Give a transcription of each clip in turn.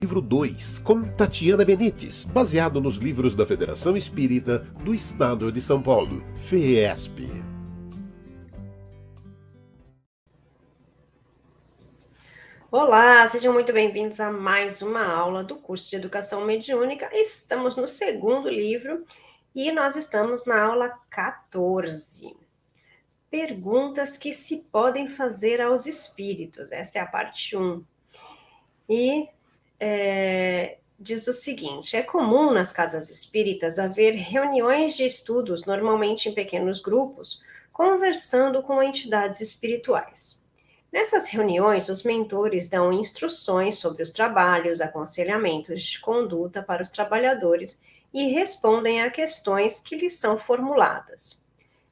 Livro 2, com Tatiana Benites, baseado nos livros da Federação Espírita do Estado de São Paulo, FEESP. Olá, sejam muito bem-vindos a mais uma aula do curso de Educação Mediúnica. Estamos no segundo livro e nós estamos na aula 14. Perguntas que se podem fazer aos espíritos. Essa é a parte 1. E diz o seguinte: é comum nas casas espíritas haver reuniões de estudos, normalmente em pequenos grupos, conversando com entidades espirituais. Nessas reuniões, os mentores dão instruções sobre os trabalhos, aconselhamentos de conduta para os trabalhadores e respondem a questões que lhes são formuladas.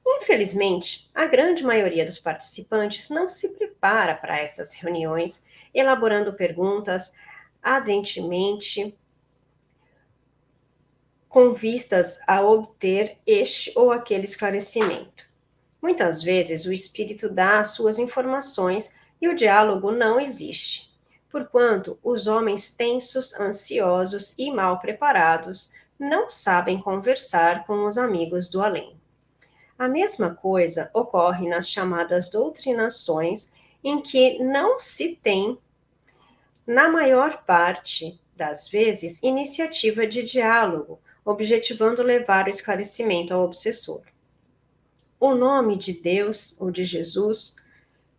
Infelizmente, a grande maioria dos participantes não se prepara para essas reuniões, elaborando perguntas ardentemente com vistas a obter este ou aquele esclarecimento. Muitas vezes o espírito dá as suas informações e o diálogo não existe, porquanto os homens tensos, ansiosos e mal preparados não sabem conversar com os amigos do além. A mesma coisa ocorre nas chamadas doutrinações, em que não se tem, na maior parte das vezes, iniciativa de diálogo, objetivando levar o esclarecimento ao obsessor. O nome de Deus ou de Jesus,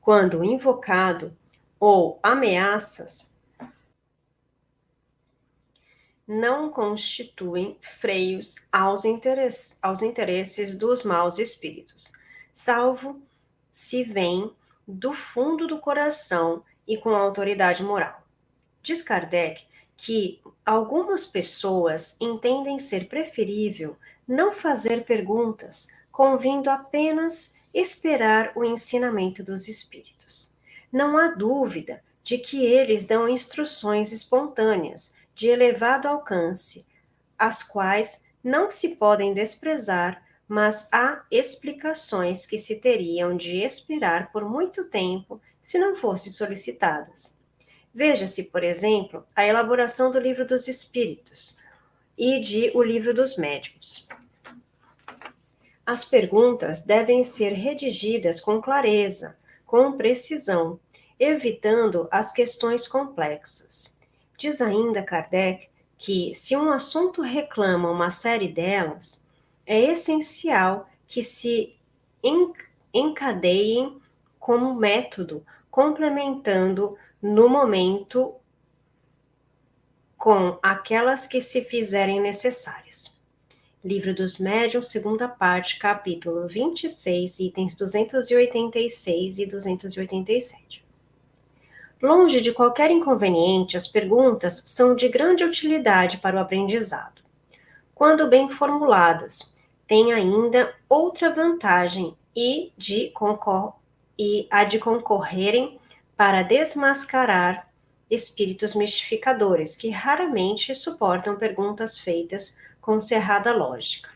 quando invocado, ou ameaças, não constituem freios aos interesses dos maus espíritos, salvo se vêm do fundo do coração e com autoridade moral. Diz Kardec que algumas pessoas entendem ser preferível não fazer perguntas, convindo apenas esperar o ensinamento dos espíritos. Não há dúvida de que eles dão instruções espontâneas, de elevado alcance, as quais não se podem desprezar, mas há explicações que se teriam de esperar por muito tempo se não fossem solicitadas. Veja-se, por exemplo, a elaboração do Livro dos Espíritos e de O Livro dos Médiuns. As perguntas devem ser redigidas com clareza, com precisão, evitando as questões complexas. Diz ainda Kardec que, se um assunto reclama uma série delas, é essencial que se encadeiem como método, complementando no momento com aquelas que se fizerem necessárias. Livro dos Médiuns, segunda parte, capítulo 26, itens 286 e 287. Longe de qualquer inconveniente, as perguntas são de grande utilidade para o aprendizado. Quando bem formuladas, têm ainda outra vantagem e a de concorrerem para desmascarar espíritos mistificadores, que raramente suportam perguntas feitas com cerrada lógica.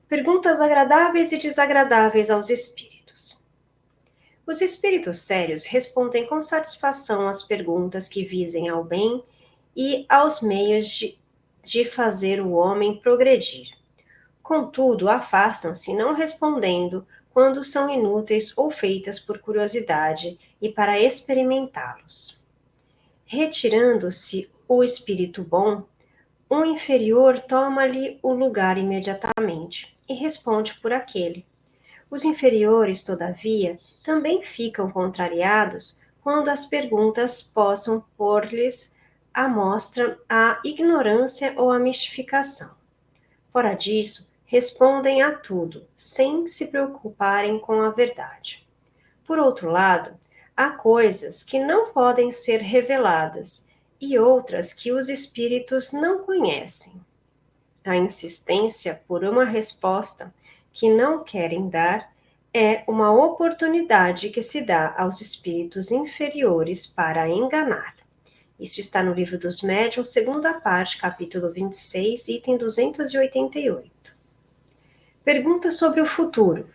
Perguntas agradáveis e desagradáveis aos espíritos. Os espíritos sérios respondem com satisfação às perguntas que visem ao bem e aos meios de fazer o homem progredir. Contudo, afastam-se não respondendo quando são inúteis ou feitas por curiosidade e para experimentá-los. Retirando-se o espírito bom, um inferior toma-lhe o lugar imediatamente e responde por aquele. Os inferiores, todavia, também ficam contrariados quando as perguntas possam pôr-lhes à mostra a ignorância ou a mistificação. Fora disso, respondem a tudo, sem se preocuparem com a verdade. Por outro lado, há coisas que não podem ser reveladas e outras que os espíritos não conhecem. A insistência por uma resposta que não querem dar é uma oportunidade que se dá aos espíritos inferiores para enganar. Isso está no Livro dos Médiuns, segunda parte, capítulo 26, item 288. Pergunta sobre o futuro.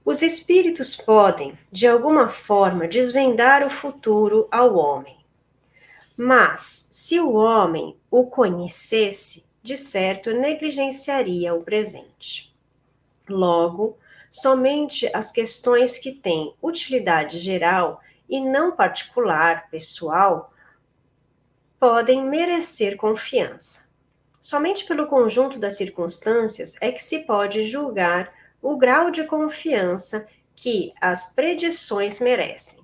Os espíritos podem, de alguma forma, desvendar o futuro ao homem. Mas, se o homem o conhecesse, de certo negligenciaria o presente. Logo, somente as questões que têm utilidade geral e não particular, pessoal, podem merecer confiança. Somente pelo conjunto das circunstâncias é que se pode julgar o grau de confiança que as predições merecem.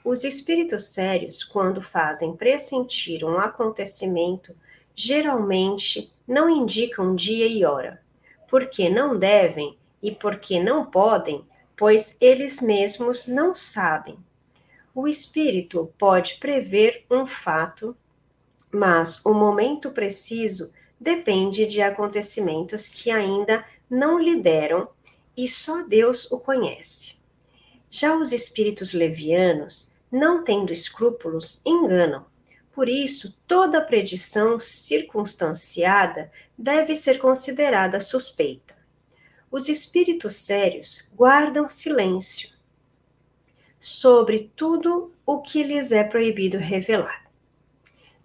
Os espíritos sérios, quando fazem pressentir um acontecimento, geralmente não indicam dia e hora, porque não devem e porque não podem, pois eles mesmos não sabem. O espírito pode prever um fato, mas o momento preciso depende de acontecimentos que ainda não lhe deram e só Deus o conhece. Já os espíritos levianos, não tendo escrúpulos, enganam. Por isso, toda predição circunstanciada deve ser considerada suspeita. Os espíritos sérios guardam silêncio sobre tudo o que lhes é proibido revelar.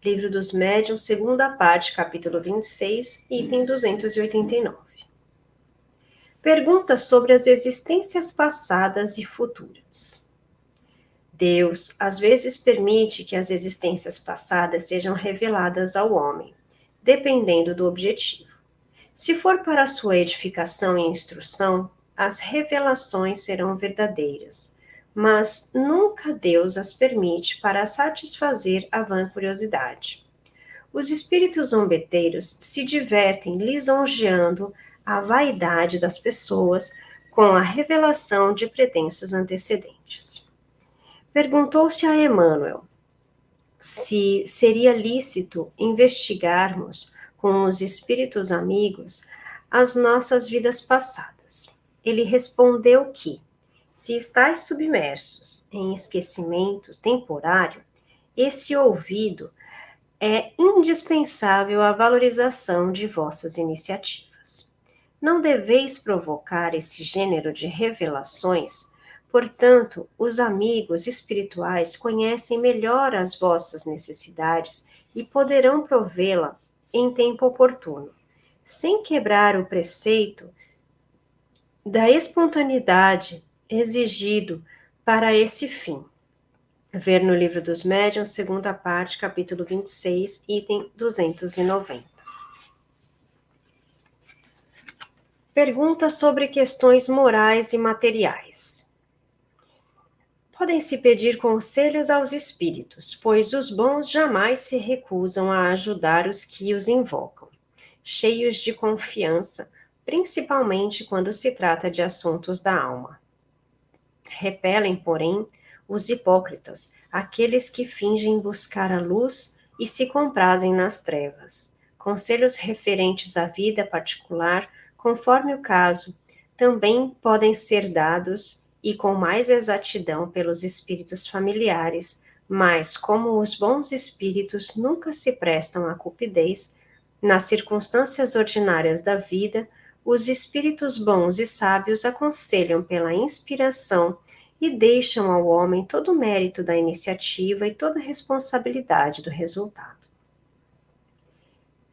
Livro dos Médiuns, segunda parte, capítulo 26, item 289. Perguntas sobre as existências passadas e futuras. Deus, às vezes, permite que as existências passadas sejam reveladas ao homem, dependendo do objetivo. Se for para sua edificação e instrução, as revelações serão verdadeiras, mas nunca Deus as permite para satisfazer a vã curiosidade. Os espíritos zombeteiros se divertem lisonjeando a vaidade das pessoas com a revelação de pretensos antecedentes. Perguntou-se a Emmanuel se seria lícito investigarmos com os espíritos amigos as nossas vidas passadas. Ele respondeu que, se estáis submersos em esquecimento temporário, esse ouvido é indispensável à valorização de vossas iniciativas. Não deveis provocar esse gênero de revelações, portanto, os amigos espirituais conhecem melhor as vossas necessidades e poderão provê-la em tempo oportuno, sem quebrar o preceito da espontaneidade exigido para esse fim. Ver no Livro dos Médiuns, segunda parte, capítulo 26, item 290. Perguntas sobre questões morais e materiais. Podem-se pedir conselhos aos espíritos, pois os bons jamais se recusam a ajudar os que os invocam, cheios de confiança, principalmente quando se trata de assuntos da alma. Repelem, porém, os hipócritas, aqueles que fingem buscar a luz e se comprazem nas trevas. Conselhos referentes à vida particular, conforme o caso, também podem ser dados e com mais exatidão pelos espíritos familiares, mas como os bons espíritos nunca se prestam à cupidez, nas circunstâncias ordinárias da vida, os espíritos bons e sábios aconselham pela inspiração e deixam ao homem todo o mérito da iniciativa e toda a responsabilidade do resultado.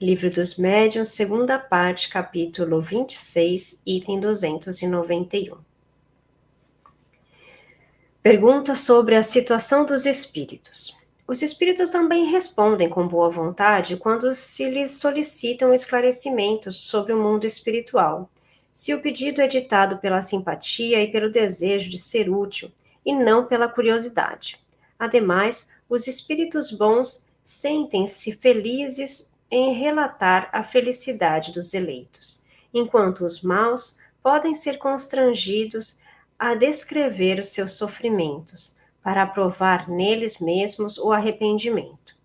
Livro dos Médiuns, segunda parte, capítulo 26, item 291. Pergunta sobre a situação dos espíritos. Os espíritos também respondem com boa vontade quando se lhes solicitam esclarecimentos sobre o mundo espiritual, se o pedido é ditado pela simpatia e pelo desejo de ser útil, e não pela curiosidade. Ademais, os espíritos bons sentem-se felizes em relatar a felicidade dos eleitos, enquanto os maus podem ser constrangidos a descrever os seus sofrimentos, para provar neles mesmos o arrependimento.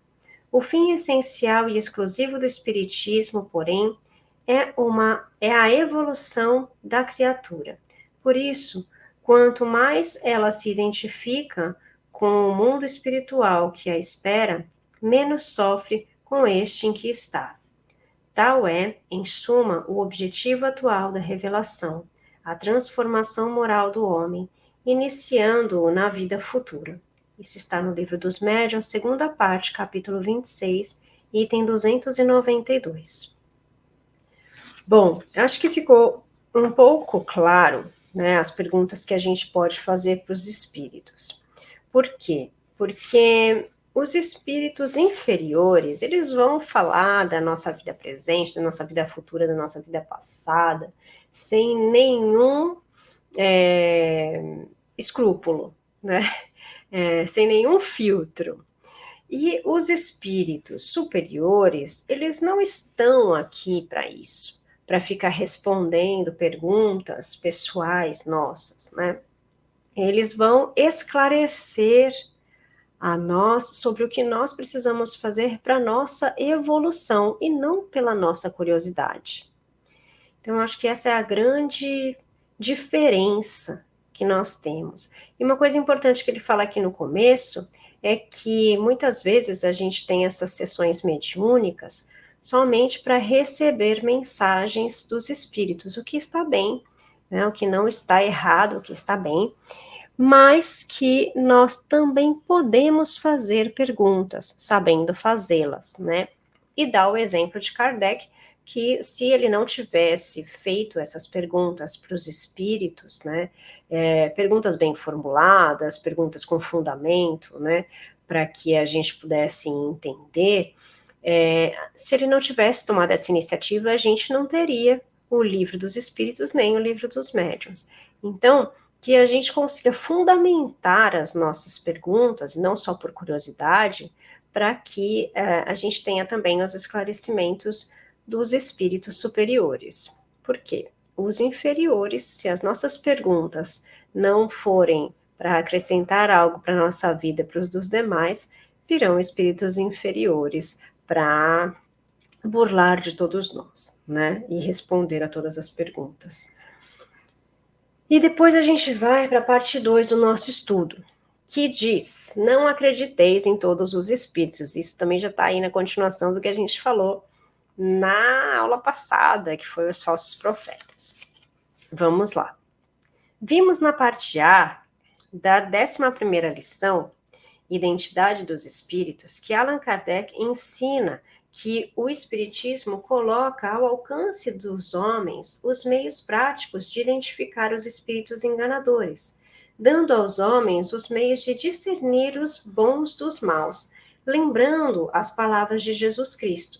O fim essencial e exclusivo do Espiritismo, porém, é a evolução da criatura. Por isso, quanto mais ela se identifica com o mundo espiritual que a espera, menos sofre com este em que está. Tal é, em suma, o objetivo atual da revelação, a transformação moral do homem, iniciando-o na vida futura. Isso está no Livro dos Médiuns, segunda parte, capítulo 26, item 292. Bom, acho que ficou um pouco claro, né, as perguntas que a gente pode fazer para os espíritos. Por quê? Porque os espíritos inferiores, eles vão falar da nossa vida presente, da nossa vida futura, da nossa vida passada, sem nenhum escrúpulo, né? Sem nenhum filtro. E os espíritos superiores, eles não estão aqui para isso, para ficar respondendo perguntas pessoais nossas, né? Eles vão esclarecer a nós sobre o que nós precisamos fazer para nossa evolução e não pela nossa curiosidade. Então, eu acho que essa é a grande diferença que nós temos. E uma coisa importante que ele fala aqui no começo é que muitas vezes a gente tem essas sessões mediúnicas somente para receber mensagens dos espíritos, o que está bem, né? O que não está errado, o que está bem, mas que nós também podemos fazer perguntas, sabendo fazê-las, né? E dá o exemplo de Kardec, que se ele não tivesse feito essas perguntas para os espíritos, né, perguntas bem formuladas, perguntas com fundamento, né, para que a gente pudesse entender, se ele não tivesse tomado essa iniciativa, a gente não teria o Livro dos Espíritos nem o Livro dos Médiuns. Então, que a gente consiga fundamentar as nossas perguntas, não só por curiosidade, para que a gente tenha também os esclarecimentos dos espíritos superiores. Por quê? Os inferiores, se as nossas perguntas não forem para acrescentar algo para a nossa vida e para os dos demais, virão espíritos inferiores para burlar de todos nós, né? E responder a todas as perguntas. E depois a gente vai para a parte 2 do nosso estudo, que diz: não acrediteis em todos os espíritos. Isso também já está aí na continuação do que a gente falou na aula passada, que foi os falsos profetas. Vamos lá. Vimos na parte A da 11ª lição, Identidade dos Espíritos, que Allan Kardec ensina que o Espiritismo coloca ao alcance dos homens os meios práticos de identificar os espíritos enganadores, dando aos homens os meios de discernir os bons dos maus, lembrando as palavras de Jesus Cristo: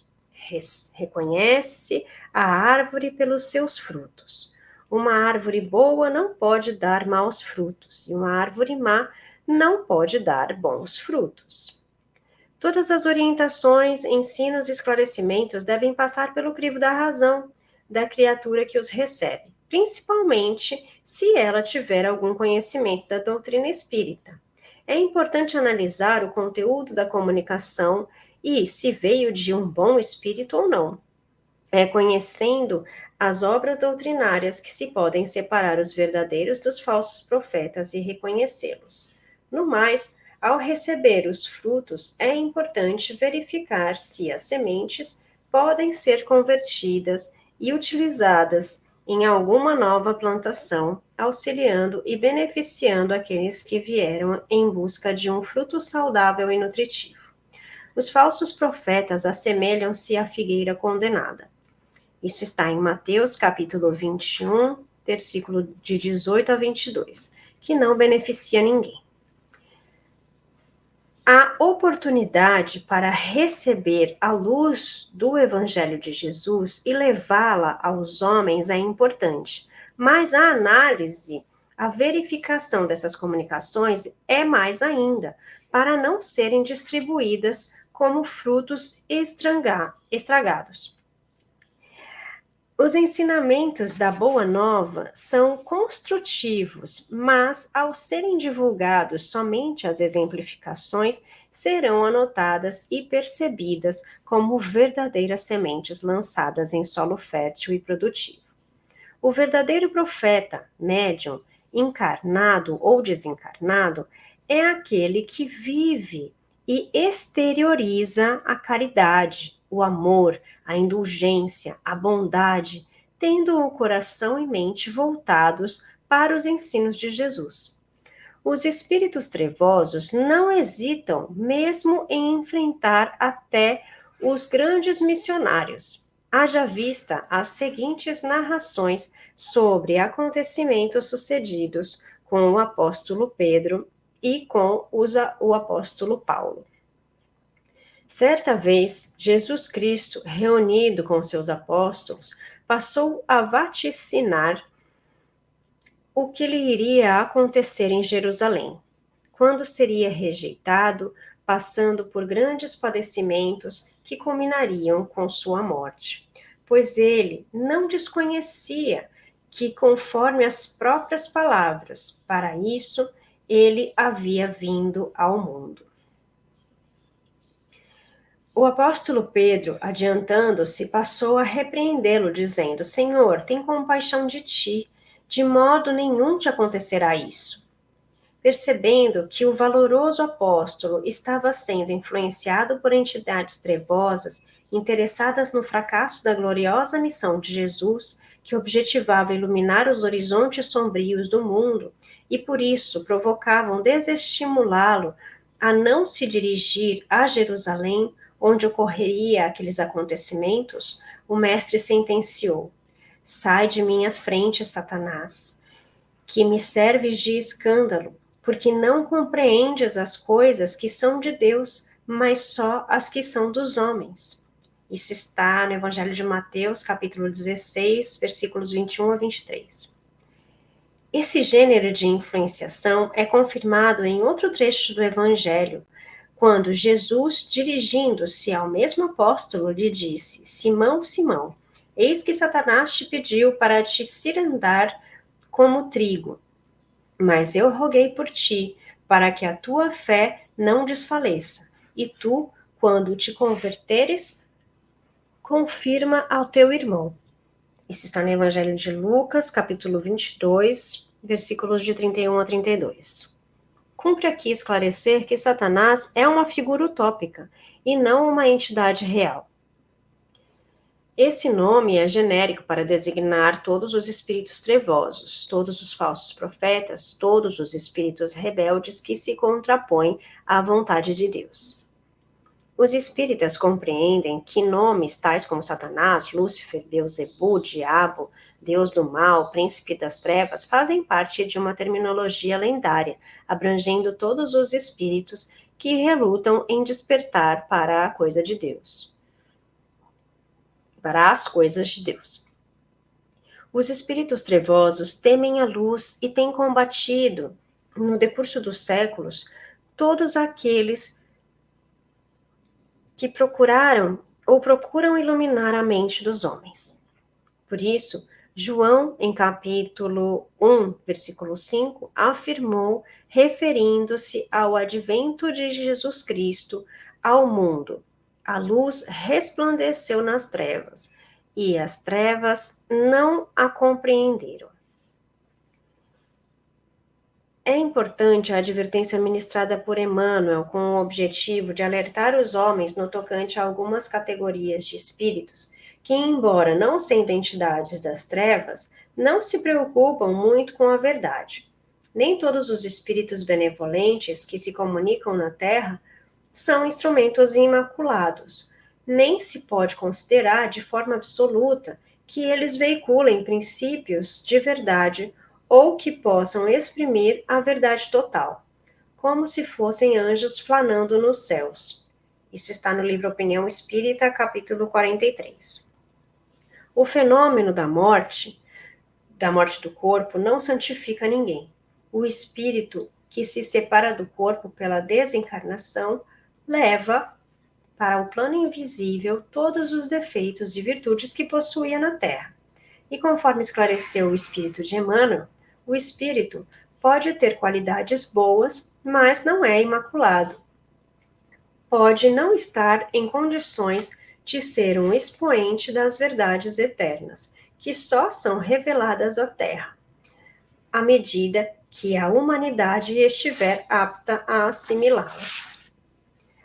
reconhece-se a árvore pelos seus frutos. Uma árvore boa não pode dar maus frutos, e uma árvore má não pode dar bons frutos. Todas as orientações, ensinos e esclarecimentos devem passar pelo crivo da razão da criatura que os recebe, principalmente se ela tiver algum conhecimento da doutrina espírita. É importante analisar o conteúdo da comunicação e se veio de um bom espírito ou não. É conhecendo as obras doutrinárias que se podem separar os verdadeiros dos falsos profetas e reconhecê-los. No mais, ao receber os frutos, é importante verificar se as sementes podem ser convertidas e utilizadas em alguma nova plantação, auxiliando e beneficiando aqueles que vieram em busca de um fruto saudável e nutritivo. Os falsos profetas assemelham-se à figueira condenada. Isso está em Mateus, capítulo 21, versículo de 18 a 22, que não beneficia ninguém. A oportunidade para receber a luz do Evangelho de Jesus e levá-la aos homens é importante, mas a análise, a verificação dessas comunicações é mais ainda, para não serem distribuídas como frutos estragados. Os ensinamentos da Boa Nova são construtivos, mas ao serem divulgados somente as exemplificações, serão anotadas e percebidas como verdadeiras sementes lançadas em solo fértil e produtivo. O verdadeiro profeta, médium, encarnado ou desencarnado, é aquele que vive e exterioriza a caridade, o amor, a indulgência, a bondade, tendo o coração e mente voltados para os ensinos de Jesus. Os espíritos trevosos não hesitam mesmo em enfrentar até os grandes missionários. Haja vista as seguintes narrações sobre acontecimentos sucedidos com o apóstolo Pedro e com o apóstolo Paulo. Certa vez, Jesus Cristo, reunido com seus apóstolos, passou a vaticinar o que lhe iria acontecer em Jerusalém, quando seria rejeitado, passando por grandes padecimentos que culminariam com sua morte. Pois ele não desconhecia que, conforme as próprias palavras, para isso ele havia vindo ao mundo. O apóstolo Pedro, adiantando-se, passou a repreendê-lo, dizendo: Senhor, tem compaixão de ti, de modo nenhum te acontecerá isso. Percebendo que o valoroso apóstolo estava sendo influenciado por entidades trevosas, interessadas no fracasso da gloriosa missão de Jesus, que objetivava iluminar os horizontes sombrios do mundo, e por isso provocavam desestimulá-lo a não se dirigir a Jerusalém, onde ocorreria aqueles acontecimentos, o mestre sentenciou: Sai de minha frente, Satanás, que me serves de escândalo, porque não compreendes as coisas que são de Deus, mas só as que são dos homens. Isso está no Evangelho de Mateus, capítulo 16, versículos 21 a 23. Esse gênero de influenciação é confirmado em outro trecho do Evangelho, quando Jesus, dirigindo-se ao mesmo apóstolo, lhe disse: Simão, Simão, eis que Satanás te pediu para te cirandar como trigo, mas eu roguei por ti, para que a tua fé não desfaleça, e tu, quando te converteres, confirma ao teu irmão. Isso está no Evangelho de Lucas, capítulo 22, versículos de 31 a 32. Cumpre aqui esclarecer que Satanás é uma figura utópica e não uma entidade real. Esse nome é genérico para designar todos os espíritos trevosos, todos os falsos profetas, todos os espíritos rebeldes que se contrapõem à vontade de Deus. Os espíritas compreendem que nomes tais como Satanás, Lúcifer, Beelzebub, Diabo, Deus do Mal, Príncipe das Trevas fazem parte de uma terminologia lendária, abrangendo todos os espíritos que relutam em despertar para a coisa de Deus. Para as coisas de Deus. Os espíritos trevosos temem a luz e têm combatido, no decurso dos séculos, todos aqueles que procuraram ou procuram iluminar a mente dos homens. Por isso, João, em capítulo 1, versículo 5, afirmou, referindo-se ao advento de Jesus Cristo ao mundo: a luz resplandeceu nas trevas, e as trevas não a compreenderam. É importante a advertência ministrada por Emmanuel com o objetivo de alertar os homens no tocante a algumas categorias de espíritos que, embora não sendo entidades das trevas, não se preocupam muito com a verdade. Nem todos os espíritos benevolentes que se comunicam na Terra são instrumentos imaculados. Nem se pode considerar de forma absoluta que eles veiculem princípios de verdade ou que possam exprimir a verdade total, como se fossem anjos flanando nos céus. Isso está no livro Opinião Espírita, capítulo 43. O fenômeno da morte do corpo, não santifica ninguém. O espírito que se separa do corpo pela desencarnação leva para o plano invisível todos os defeitos e virtudes que possuía na Terra. E conforme esclareceu o espírito de Emmanuel, o espírito pode ter qualidades boas, mas não é imaculado. Pode não estar em condições de ser um expoente das verdades eternas, que só são reveladas à Terra, à medida que a humanidade estiver apta a assimilá-las.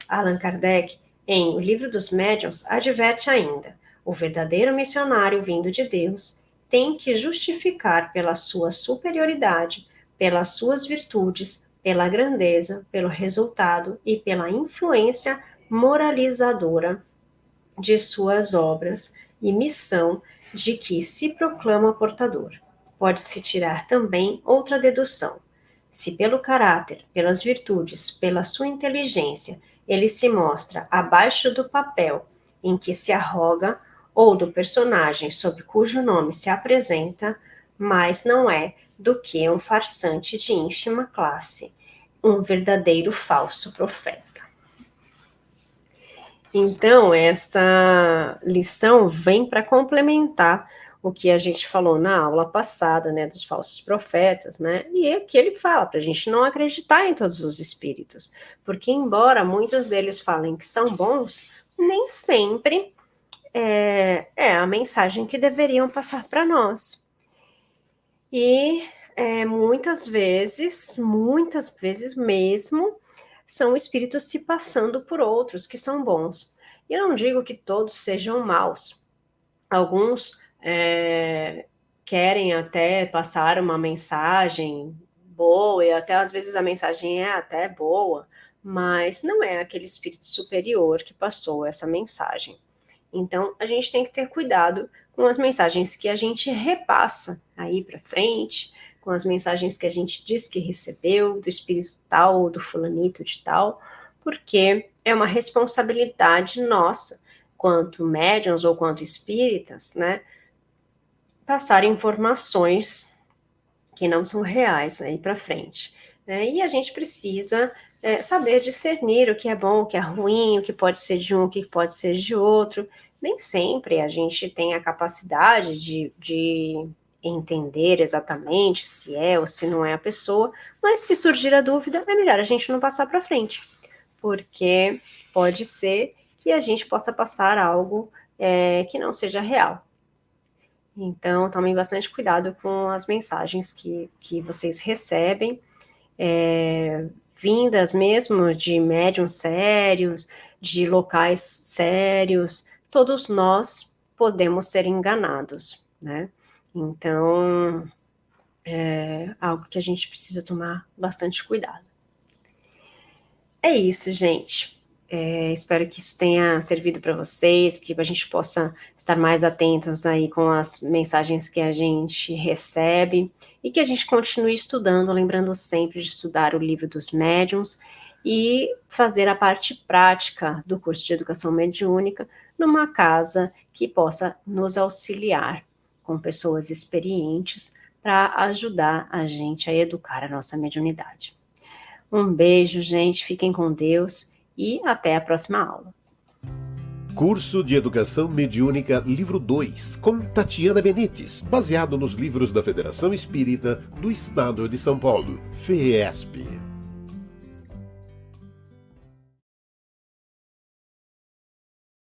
Allan Kardec, em O Livro dos Médiuns, adverte ainda: o verdadeiro missionário vindo de Deus tem que justificar pela sua superioridade, pelas suas virtudes, pela grandeza, pelo resultado e pela influência moralizadora de suas obras e missão de que se proclama portador. Pode-se tirar também outra dedução. Se pelo caráter, pelas virtudes, pela sua inteligência, ele se mostra abaixo do papel em que se arroga ou do personagem sob cujo nome se apresenta, mas não é do que um farsante de ínfima classe, um verdadeiro falso profeta. Então, essa lição vem para complementar o que a gente falou na aula passada, né, dos falsos profetas, né, e é que ele fala para a gente não acreditar em todos os espíritos, porque embora muitos deles falem que são bons, nem sempre é a mensagem que deveriam passar para nós. E muitas vezes mesmo, são espíritos se passando por outros que são bons. E eu não digo que todos sejam maus. Alguns querem até passar uma mensagem boa, e até às vezes a mensagem é até boa, mas não é aquele espírito superior que passou essa mensagem. Então, a gente tem que ter cuidado com as mensagens que a gente repassa aí para frente, com as mensagens que a gente diz que recebeu do espírito tal ou do fulanito de tal, porque é uma responsabilidade nossa, quanto médiuns ou quanto espíritas, né, passar informações que não são reais aí para frente, né, e a gente precisa saber discernir o que é bom, o que é ruim, o que pode ser de um, o que pode ser de outro. Nem sempre a gente tem a capacidade de entender exatamente se é ou se não é a pessoa, mas se surgir a dúvida, é melhor a gente não passar para frente, porque pode ser que a gente possa passar algo que não seja real. Então, tomem bastante cuidado com as mensagens que vocês recebem, vindas mesmo de médiuns sérios, de locais sérios. Todos nós podemos ser enganados, né? Então, é algo que a gente precisa tomar bastante cuidado. É isso, gente. Espero que isso tenha servido para vocês, que a gente possa estar mais atentos aí com as mensagens que a gente recebe e que a gente continue estudando, lembrando sempre de estudar o livro dos médiuns e fazer a parte prática do curso de educação mediúnica numa casa que possa nos auxiliar com pessoas experientes para ajudar a gente a educar a nossa mediunidade. Um beijo, gente, fiquem com Deus e até a próxima aula. Curso de Educação Mediúnica, livro 2, com Tatiana Benites, baseado nos livros da Federação Espírita do Estado de São Paulo, FEESP.